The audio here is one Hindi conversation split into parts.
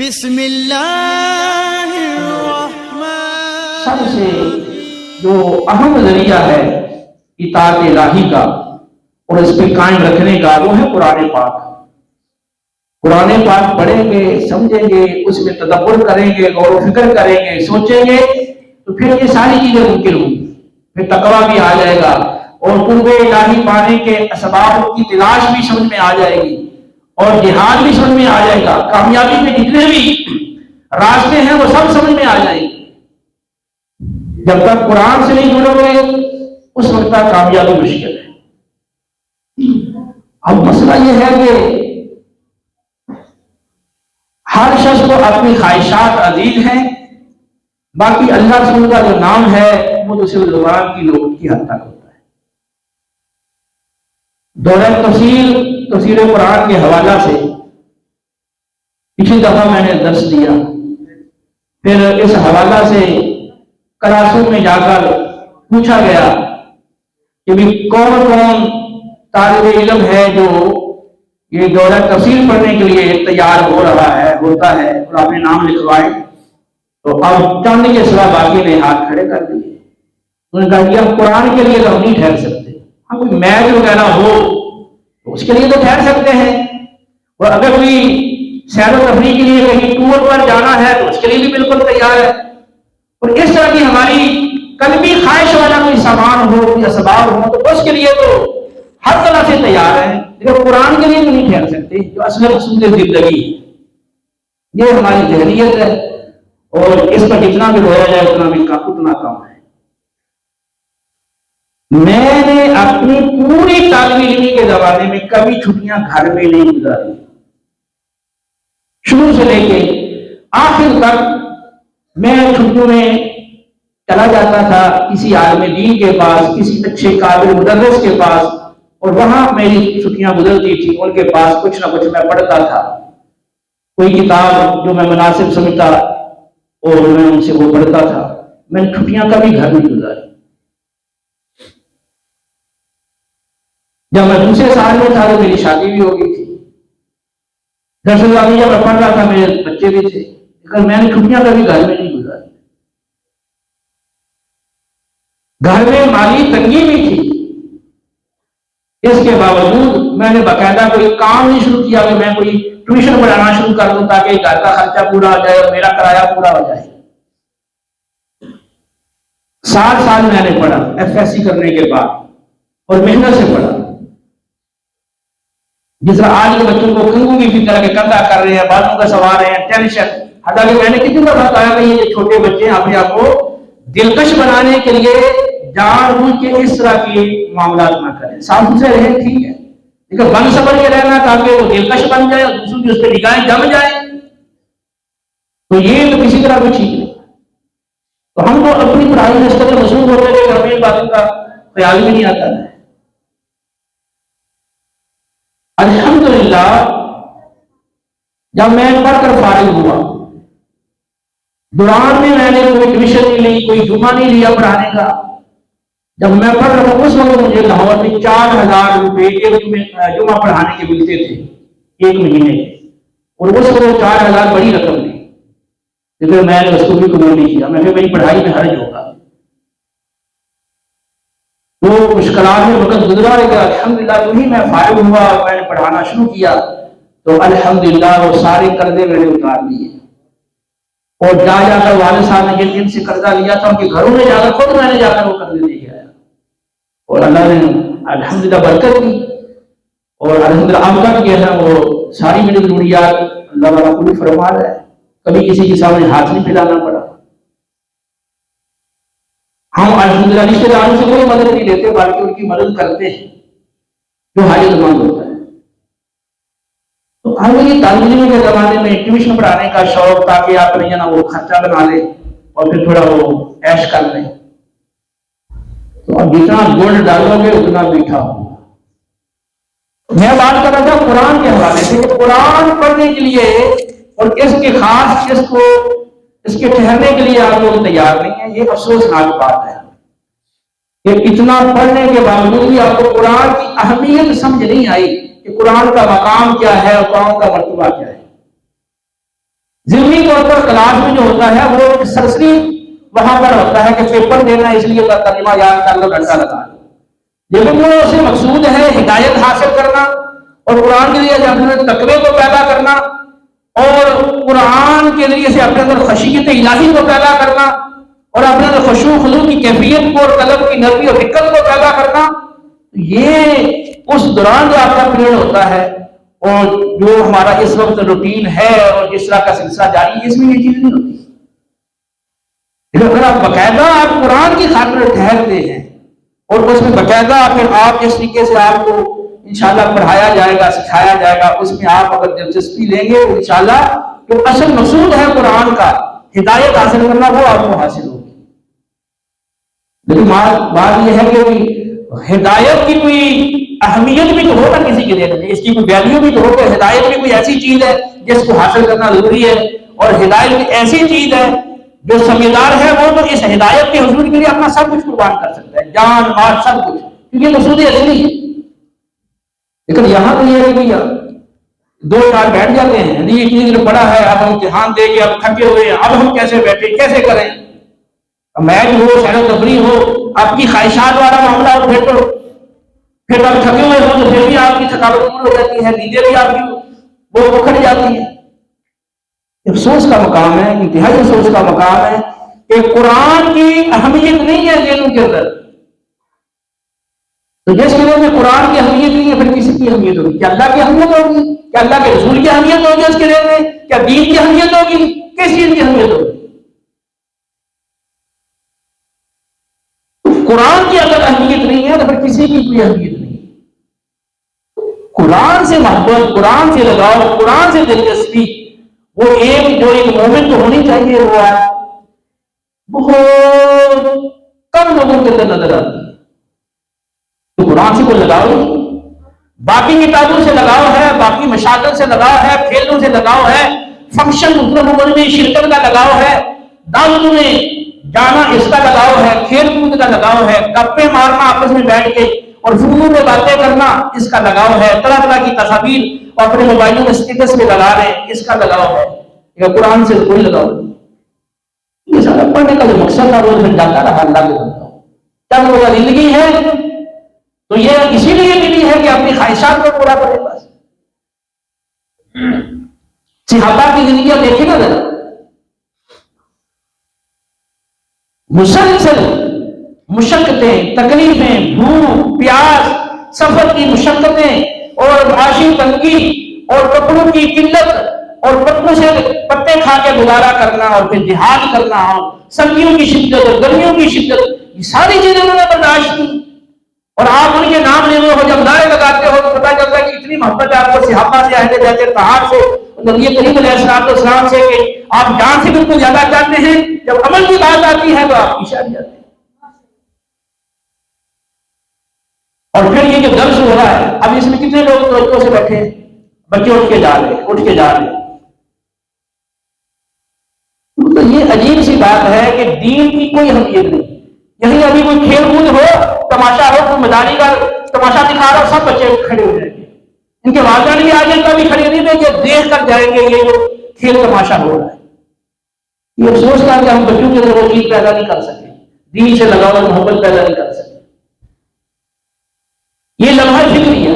बिस्मिल्लाहिर्रहमान। सबसे जो अहम जरिया है इताअत इलाही का और इस पे कायम रखने का वो है कुरान पाक। कुरान पाक पढ़ेंगे, समझेंगे, उसमें तदब्बुर करेंगे, गौर फिक्र करेंगे, सोचेंगे तो फिर ये सारी चीजें मुमकिन होंगी। फिर तकवा भी आ जाएगा और कुर्बे इलाही पाने के असबाब की तलाश भी समझ में आ जाएगी और जिहाद भी समझ में आ जाएगा। कामयाबी के जितने भी रास्ते हैं वो सब समझ में आ जाएंगे। जब तक कुरान से नहीं जुड़ोगे उस वक्त तक कामयाबी मुश्किल है। अब मसला यह है कि हर शख्स को अपनी ख्वाहिशात अजीज हैं, बाकी अल्लाह रसूल का जो नाम है वो तो सिर्फ जुबान की लोग की हद तक होता है। दौरे तफसीर कुरान के हवाला से पिछली दफा मैंने दर्स दिया, फिर इस हवाला से क्लासों में जाकर पूछा गया कि भी कौन कौन तालिब इल्म है जो ये दौरा तफसीर पढ़ने के लिए तैयार होता है और आपने नाम लिखवाए। तो अब चंद के सिवा बाकी ने हाथ खड़े कर दिए। उन्होंने कहा कि हम कुरान के लिए तो हम नहीं ठहर सकते, हाँ कोई मैच वगैरह हो तो उसके लिए तो ठहर सकते हैं, और अगर कोई सैर तफरीह के लिए कहीं टूर पर जाना है तो उसके लिए भी बिल्कुल तैयार है। और इस तरह की हमारी कल्बी ख्वाहिश वाला कोई सामान हो, कोई असबाब हो तो उसके लिए तो हर तरह से तैयार है, लेकिन कुरान के लिए तो नहीं ठहर सकते जो असल रसूल जिंदगी है। ये हमारी जहरियत है और इस पर जितना भी रोया जाए उतना कम है। मैंने अपनी पूरी तालीम इल्मी के जमाने में कभी छुट्टियां घर में नहीं गुजारी। शुरू से लेके आखिर तक मैं छुट्टियों में चला जाता था किसी आलिम दीन के पास, किसी अच्छे काबिल मुदर्रिस के पास, और वहां मेरी छुट्टियां गुजरती थी। उनके पास कुछ ना कुछ मैं पढ़ता था, कोई किताब जो मैं मुनासिब समझता और मैं उनसे वो पढ़ता था। मैंने छुट्टियां कभी घर में गुजारी। जब मैं दूसरे साल में था तो मेरी शादी भी हो गई थी। दरअसल जब मैं पढ़ रहा था मेरे बच्चे भी थे, लेकिन मैंने छुट्टियां कभी घर में नहीं गुजारी। घर में माली तंगी भी थी, इसके बावजूद मैंने बाकायदा कोई काम नहीं शुरू किया कि मैं कोई ट्यूशन पढ़ाना शुरू कर दूं ताकि घर का खर्चा पूरा हो जाए और मेरा किराया पूरा हो जाए। 7 साल मैंने पढ़ा FSC करने के बाद और मेहनत से पढ़ा। जिस तरह आज के बच्चों को कंगू की फिक्र के कंधा कर रहे हैं, बालों का सवार हैं, टेंशन। हालांकि मैंने कितनी बार बताया कि ये छोटे बच्चे अपने आप को दिलकश बनाने के लिए जानबूझ के इस तरह की मामला ना करें। साफ से रहें ठीक है, लेकिन बन समझ के रहना ताकि वो दिलकश बन जाए और दूसरों की उस पर निगाहें जम जाए, तो ये तो किसी तरह भी ठीक नहीं। तो हम तो अपनी पढ़ाई में इस तरह मशहूर होते थे, हमें इन बातों का ख्याल भी नहीं आता है। अल्हम्दुलिल्लाह जब मैं पढ़कर फारिग हुआ, दौरान में मैंने कोई ट्यूशन नहीं ली, कोई जुमा नहीं लिया पढ़ाने का। जब मैं पढ़ रहा था उस वक्त मुझे लाहौर में 4000 रुपए जुमा पढ़ाने के मिलते थे 1 महीने के, और उस वक्त 4000 बड़ी रकम थी, लेकिन मैंने उसको भी कबूल नहीं किया। मैं मेरी पढ़ाई में हर्ज होगा। तो मुश्किलात में वक्त गुजरा, लेकिन अल्हम्दुलिल्लाह जो ही मैं फारिग हुआ और मैंने पढ़ाना शुरू किया तो अल्हम्दुलिल्लाह वो सारे कर्जे मैंने उतार दिए। और जाकर वाले साहब ने जिनसे कर्जा लिया था उनके घरों में जाकर खुद मैंने जाकर वो कर्जे दे आया, और अल्लाह ने अल्हम्दुलिल्लाह बरकत की। और अल्हम्दुलिल्लाह अब तक जो है वो सारी मेरी जरूरियात अल्लाह वाला पूरी फरमा रहा है। कभी किसी के सामने हाथ नहीं फैलाना पड़ा। हम अल्हम्दुलिल्लाह रिश्तेदारों से कोई मदद नहीं लेते, बल्कि उनकी मदद करते हैं जो हाजतमंद होता है। तो हमारी तालीम के जमाने में ट्यूशन पढ़ाने का शौक ताकि आप नहीं ना वो खर्चा बना ले और फिर थोड़ा वो ऐश कर ले, तो अब जितना गुड़ डालोगे उतना मीठा होगा। मैं बात कर रहा था कुरान के हवाले से। कुरान पढ़ने के लिए और इसके खास इसके ठहरने के लिए आप लोग तैयार नहीं है। ये अफसोसनाक बात है कि इतना पढ़ने के बावजूद भी आपको कुरान की अहमियत समझ नहीं आई कि कुरान का मकाम क्या है और कुरान का मर्तबा क्या है। अगर क्लास में जो होता है वो एक सरसरी वहां पर होता है कि पेपर देना, इसलिए कलिमा याद कर लो, घंटा लगा लो। लेकिन वो उसे मकसूद है हिदायत हासिल करना और कुरान के लिए अपने तकवे को पैदा करना और कुरान के लिए से अपने अंदर खशियत इलाही को पैदा करना और अपने अंदर खुशू खुलू की कैफियत को और कलब की नरमी और हिक्कत को पैदा करना। ये उस दौरान जो आपका पीरियड होता है और जो हमारा इस वक्त रूटीन है और जिस तरह का सिलसिला जारी है, इसमें ये चीज नहीं होती। अगर आप बाकायदा आप कुरान की खातिर ठहरते हैं और उसमें बाकायदा फिर आप जिस तरीके से आपको इंशाल्लाह पढ़ाया जाएगा, सिखाया जाएगा, उसमें आप अगर दिलचस्पी लेंगे तो इंशाल्लाह जो असल मकसूद है कुरान का हिदायत हासिल करना, वो आपको हासिल होगी। लेकिन बात यह है कि हिदायत की कोई अहमियत भी तो हो ना किसी के लिए, इसकी कोई वैल्यू भी तो हो। हिदायत भी कोई ऐसी चीज है जिसको हासिल करना जरूरी है और हिदायत भी ऐसी चीज है जो समझदार है वो तो इस हिदायत के हुजूर के लिए अपना सब कुछ कुर्बान कर सकता है, जान माल सब कुछ, क्योंकि मकसूद असली है। लेकिन यहां तो ये है कि दो चार बैठ जाते हैं, ये इतनी देर पड़ा है, अब हम इम्तिहान दे के अब थके हुए हैं, अब हम कैसे बैठे, कैसे करें, मैच हो, सैर तफरी हो, आपकी ख्वाहिशात वाला मामला हो, फिर आप थके हुए हो तो फिर भी आपकी थकावट दूर हो जाती है, नींदें भी आपकी वो उखड़ जाती है। अफसोस का मकाम है, इंतहाई अफसोस का मकाम है कि कुरान की अहमियत नहीं है दिलों के अंदर। तो जिस दिलों में कुरान की अहमियत नहीं है, फिर किसी की अहमियत होगी? क्या अल्लाह की अहमियत होगी? क्या अल्लाह के रसूल की अहमियत होगी उसके दिल में? क्या दीन की अहमियत होगी? किस चीज की अहमियत होगी? कुरान की अगर अहमियत नहीं है तो फिर किसी की कोई अहमियत नहीं। कुरान से मोहब्बत, कुरान से लगाव, कुरान से दिलचस्पी, वो एक मोमेंट तो होनी चाहिए, वो बहुत कम लोगों के अंदर नजर आती है। तो कुरान से कोई लगाव नहीं, बाकी किताबों से लगाव है, बाकी मशागल से लगाव है, खेलों से लगाव है, फंक्शन मतलब में शिरकत का लगाव है, दावत में जाना इसका लगाव है, खेल कूद का लगाव है, गप्पे मारना आपस में बैठ के और फूलों में बातें करना इसका लगाव है, तरह तरह की तस्वीर और अपने मोबाइलों में स्टेटस में लगा रहे हैं इसका लगाव है। या कुरान से कोई लगाव नहीं। ये सारा पढ़ने का जो मकसद था वो फिर जाता रहा अल्लाह के बंदों। जब वो जिंदगी है तो ये इसीलिए मिली है कि अपनी ख्वाहिशात को पूरा करे। बस सहाबा की जिंदगी देखी ना जरा, मुसलसल मुशक्कतें, तकलीफें, भूख प्यास, सफर की मुशक्कतें और आशी तंगी और कपड़ों की किल्लत और पत्तों से पत्ते खा के गुजारा करना और फिर जिहाद करना और सर्दियों की शिद्दत और गर्मियों की शिद्दत, ये सारी चीजें उन्होंने बर्दाश्त की। और आप उनके नाम ले हो, जब नारे लगाते हो तो पता चलता है कि इतनी मोहब्बत है आपको सहाबा से, अहले बैत तहार से, नबी करीम अलैहिस्सलाम से कि आप जान से बिल्कुल ज्यादा जानते हैं। जब अमल की बात आती है तो आप पीछे हट जाते हैं। और फिर ये जो दर्स हो रहा है, अब इसमें कितने लोग तवज्जो से बैठे हैं, बच्चे उठ के जा रहे हैं। तो ये अजीब सी बात है कि दीन की कोई अहमियत नहीं। यही अभी कोई खेल कूद हो, तमाशा हो, कोई मदारी का तमाशा दिखा रहा हो, सब बच्चे खड़े हो जाएंगे। इनके वालिदैन भी आगे कभी खड़े नहीं देंगे, देख कर जाएंगे ये जो खेल तमाशा हो रहा है। ये अफसोस था कि हम बच्चों के अंदर वो चीज पैदा नहीं कर सके, दीन से लगाव मोहब्बत पैदा नहीं कर सके। ये लम्हा फिक्री है।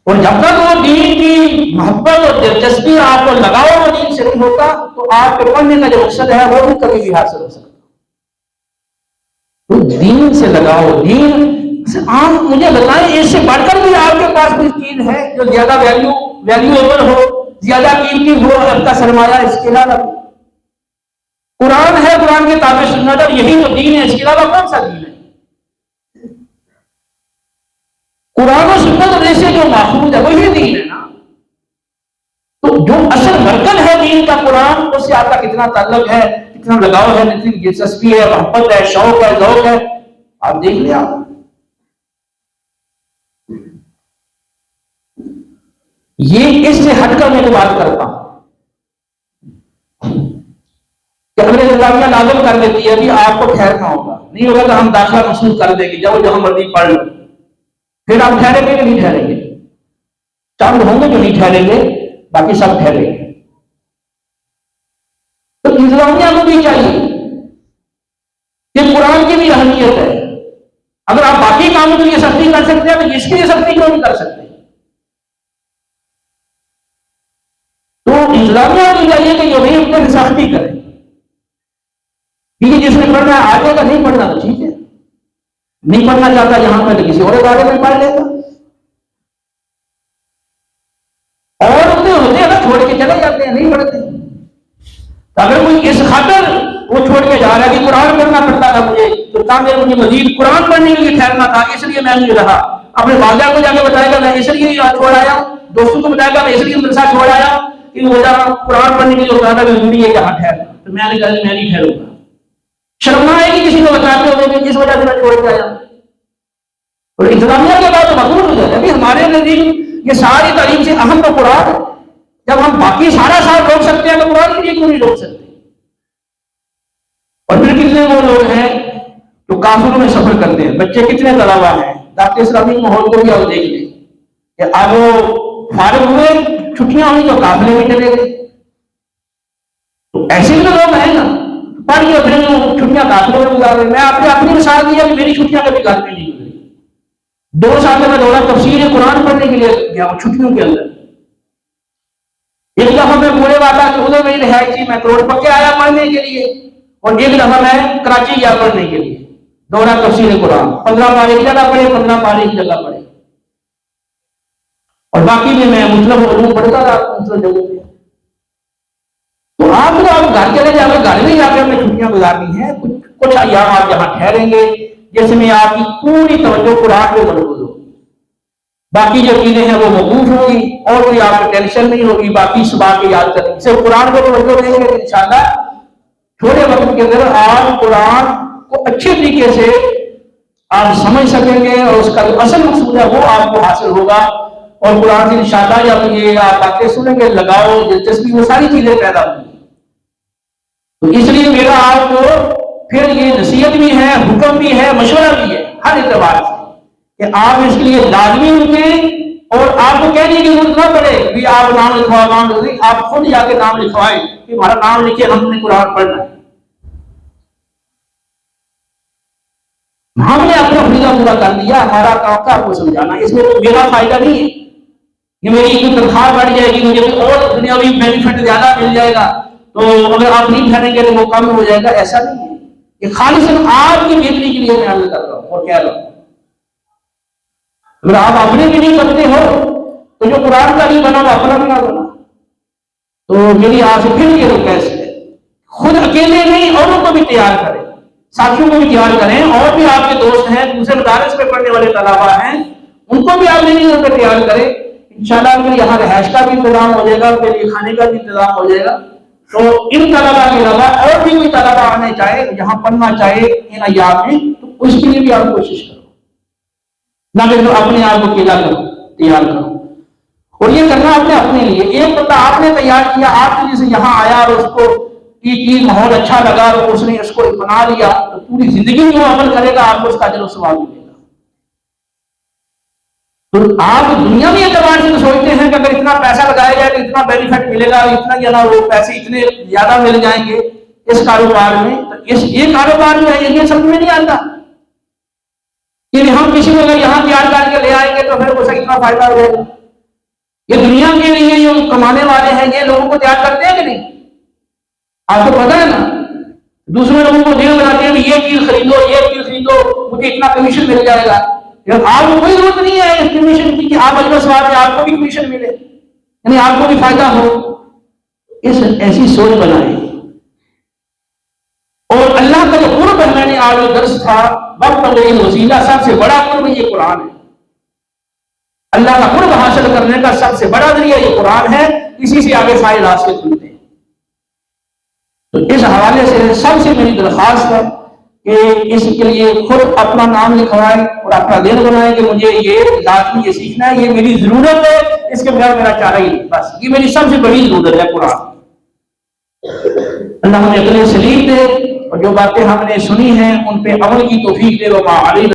और जब तक वो दीन की मोहब्बत और दिलचस्पी आपको लगाओ वो दीन से नहीं होता तो आपके पढ़ने का जो मकसद है वो भी कभी भी हासिल हो सकता। तो दीन से लगाओ, दीन से आप मुझे बताएं इससे बढ़कर भी आपके पास कोई चीज है जो ज्यादा वैल्यूएबल हो, ज्यादा कीमती हो, आपका सरमाया इसके अलावा? कुरान है, कुरान के ताबे सुन्नत, यही तो दीन है, इसके अलावा कौन सा दीन है? कुरान और सुन्नत जैसे जो महफूज है वही दीन है ना। तो जो असल मरकज है दीन का कुरान, उससे आपका कितना ताल्लुक है, कितना लगाव है, कितनी दिलचस्पी है, मोहब्बत है, शौक है, ज़ौक़ है, आप देख लिया। ये इससे हटकर मैं बात करता हूं कि हमने इस्लामिया लाजम कर देती है, अभी आपको ठहरना होगा, नहीं होगा तो हम दाखिला महसूस कर देंगे, जाओ जहां मर्जी पढ़ लो। फिर आप ठहरेंगे कि नहीं ठहरेंगे? चंद होंगे जो नहीं ठहरेंगे, बाकी सब ठहरेंगे। इंतजामिया को भी चाहिए कि कुरान की भी अहमियत है। अगर आप बाकी कामों के लिए सख्ती कर सकते हैं तो इसके लिए सख्ती क्यों नहीं कर सकते? तो इंतजामिया को चाहिए कि जो भी उनके सख्ती करें, क्योंकि जिसने पढ़ना है आ जाएगा, नहीं पढ़ना तो ठीक है, नहीं पढ़ना चाहता यहां पर तो किसी और इदारे में पढ़ लेगा। और उतने होते हैं ना छोड़ के चले जाते हैं, नहीं पढ़ते। तो अगर कोई इस खातर वो छोड़ के जा रहा है कि कुरान पढ़ना पड़ता था मुझे, तो ताकि मुझे मजीद कुरान पढ़ने के लिए ठहरना था, इसलिए मैं नहीं रहा। अपने वालिदा को जाके बताएगा मैं इसलिए छोड़ आया, दोस्तों को बताएगा मैं इसलिए मदरसा छोड़ आया कि वो कुरान पढ़ने के लिए बताता जरूरी है यहाँ ठहरना, तो मैंने कहा मैं नहीं ठहरूंगा। शर्म आएगी किसी को बताते हुए जिस वजह से मैं छोड़ के आया। और इंतजामिया के बाद तो मकबूल हो जाता है। हमारे नजदीक ये सारी तालीम से अहम तो कुरान। जब हम बाकी सारा साल रोक सकते हैं तो कुरान के लिए क्यों नहीं रोक सकते? और फिर कितने वो लोग हैं जो काफिलों में सफर करते हैं, बच्चे कितने तलबा हैं, दाखिल इस्लामी माहौल को भी आप देख लें कि अब वो फारिग हुए, छुट्टियां हुई तो काफिले में चले गए। तो ऐसे भी तो लोग हैं ना, पढ़ के फिर छुट्टियां काफिलों में गुजार रहे। मैं आपने अपनी मिसाल दी है कि मेरी छुट्टियां कभी घर में नहीं गुजरी। 2 साल में दौरा तफसीर कुरान पढ़ने के लिए गया छुट्टियों के अंदर। एक दफा मैं पूरे वाला कि उधर मेरी रिहायश थी, मैं करोड़ पक्के आया पढ़ने के लिए, और एक दफा मैं कराची गया पढ़ने के लिए दौरा तफसीर कुरान। 15 पारे एक जगह पढ़े, 15 पारे एक जगह पढ़े, और बाकी में मैं मुस्लिम उलूम पढ़ता रहा मुस्लिम जगहों पे। तो आप घर चले जाओगे, घर में जाकर हमें छुट्टियां गुजारनी है, कुछ अय्याम आप यहाँ ठहरेंगे जिसमें आपकी पूरी तवज्जो कुरान पे मरकूज होगी। बाकी जो चीजें हैं वो मौकूफ होगी और कोई आपको टेंशन नहीं होगी। बाकी सुबह के याद करेंगे, सिर्फ कुरान को तवज्जो देंगे, इंशाल्लाह थोड़े वक्त के अंदर आप कुरान को अच्छे तरीके से आप समझ सकेंगे और उसका जो असल मकसूद है वो आपको हासिल होगा। और कुरान से इंशाल्लाह जब ये आप बातें सुनेंगे, लगाओ दिलचस्पी, वो सारी चीजें पैदा होंगी। तो इसलिए मेरा आपको फिर ये नसीहत भी है, हुक्म भी है, मशवरा भी है हर एतबार से कि आप इसके लिए लाजमी उठें। और आपको कहने की जरूरत ना पड़े कि आप नाम लिखवाओ, नाम लिखवाए, आप खुद जाके नाम लिखवाए कि हमारा नाम लिखे, हमने कुरान पढ़ना है। हमने अपना फरीज़ा पूरा कर दिया, हमारा काम था आपको समझाना। इसमें तो मेरा फायदा नहीं है कि मेरी तनख्वाह बढ़ जाएगी, मुझे और दुनियावी बेनिफिट ज्यादा मिल जाएगा, तो अगर आप नहीं ठहरेंगे तो वो कम हो जाएगा, ऐसा नहीं है। ये खाली सिर्फ आपकी बेहतरी के लिए मैं अर्ज कर रहा हूं और कह रहा हूं। अगर आप अपने भी नहीं करते हो तो जो कुरान का नहीं बना वो अपना भी ना बना। तो मेरी आपसे फिर ये रिक्वेस्ट है, खुद अकेले नहीं औरों को भी तैयार करें, साथियों को भी तैयार करें, और भी आपके दोस्त हैं, दूसरे मदारिस में पढ़ने वाले तलबा हैं, उनको भी आप लेने पर तैयार करें। इंशाल्लाह उनके यहाँ रिहाइश का भी इंतजाम हो जाएगा, उनके लिए खाने का भी इंतजाम हो जाएगा। तो इन तलबा के अलावा और भी कोई तलबा आने चाहे, यहाँ पढ़ना चाहे इन अय्याम में, तो उसके लिए भी आप कोशिश करो, ना कि तो अपने आप को अकेला करो, तैयार करो। और ये करना आपने अपने लिए। एक बंदा आपने तैयार किया, आपकी वजह से यहाँ आया और उसको ये माहौल अच्छा लगा और उसने इसको अपना लिया, तो पूरी जिंदगी में वो अमल करेगा, आपको उसका अजर और सवाब मिलेगा। तो आप दुनिया में एतबार से तो सोचते हैं कि अगर इतना पैसा लगाया जाए तो इतना बेनिफिट मिलेगा, इतना ज्यादा वो पैसे इतने ज्यादा मिल जाएंगे इस कारोबार में। तो इस ये कारोबार जो है ये समझ में नहीं आता कि हम किसी को अगर यहाँ तैयार करके ले आएंगे तो फिर उसे इतना फायदा हो जाएगा। ये दुनिया के लिए जो कमाने वाले हैं ये लोगों को तैयार करते हैं कि नहीं? आपको पता है ना, दूसरे लोगों को देर बनाते हैं कि ये चीज खरीदो, ये चीज खरीदो, मुझे इतना कमीशन मिल जाएगा। आपको कोई जरूरत नहीं है इस कमीशन की कि आप अजर सवाब में आपको भी कमीशन मिले, यानी आपको भी फायदा हो। इस ऐसी सोच बनाए। और अल्लाह का जो कुर्ब है, मैंने आज दर्स था वक्त वसीला, सबसे बड़ा कुर्ब ये कुरान है। अल्लाह का कुर्ब हासिल करने का सबसे बड़ा जरिया ये कुरान है, इसी से आगे सारे रास्ते खुलते हैं। तो इस हवाले से सबसे मेरी दरख्वास्त है कि इसके लिए खुद अपना नाम लिखवाएं और अपना दिन बनाएं कि मुझे ये लाजमी ये सीखना है, ये मेरी जरूरत है, इसके बगैर मेरा चारा ही नहीं, बस ये मेरी सबसे बड़ी जरूरत है कुरान। अल्लाह हमें अकल सलीम दे और जो बातें हमने सुनी हैं उन पे अमल की तौफीक दे।